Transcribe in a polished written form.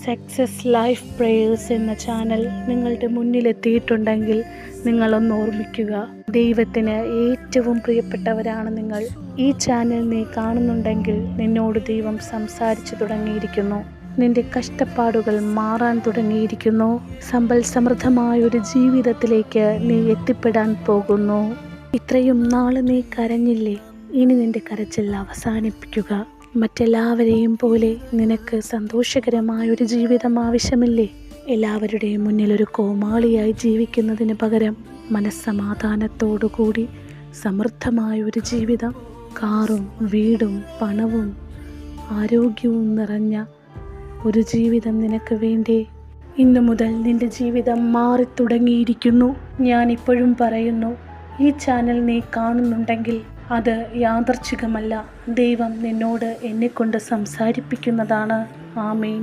Success life prayers എന്ന channel നിങ്ങളുടെ മുന്നിലെത്തിയിട്ടുണ്ടെങ്കിൽ നിങ്ങളൊന്ന് ഓർമ്മിക്കുക, ദൈവത്തിന് ഏറ്റവും പ്രിയപ്പെട്ടവരാണ് നിങ്ങൾ. ഈ ചാനൽ നീ കാണുന്നുണ്ടെങ്കിൽ നിന്നോട് ദൈവം സംസാരിച്ചു തുടങ്ങിയിരിക്കുന്നു. നിന്റെ കഷ്ടപ്പാടുകൾ മാറാൻ തുടങ്ങിയിരിക്കുന്നു. സമ്പൽ സമൃദ്ധമായൊരു ജീവിതത്തിലേക്ക് നീ എത്തിപ്പെടാൻ പോകുന്നു. ഇത്രയും നാൾ നീ കരഞ്ഞില്ലേ? ഇനി നിന്റെ കരച്ചിൽ അവസാനിപ്പിക്കുക. മറ്റെല്ലാവരെയും പോലെ നിനക്ക് സന്തോഷകരമായൊരു ജീവിതം ആവശ്യമില്ലേ? എല്ലാവരുടെയും മുന്നിൽ ഒരു കോമാളിയായി ജീവിക്കുന്നതിന് പകരം മനസ്സമാധാനത്തോടുകൂടി സമൃദ്ധമായൊരു ജീവിതം, കാറും വീടും പണവും ആരോഗ്യവും നിറഞ്ഞ ഒരു ജീവിതം നിനക്ക് വേണ്ടേ? ഇന്നു മുതൽ നിന്റെ ജീവിതം മാറിത്തുടങ്ങിയിരിക്കുന്നു. ഞാനിപ്പോഴും പറയുന്നു, ഈ ചാനൽ നീ കാണുന്നുണ്ടെങ്കിൽ അത് യാദർച്ഛികമല്ല. ദൈവം നിന്നോട് എന്നെക്കൊണ്ട് സംസാരിപ്പിക്കുന്നതാണ്. ആമേൻ.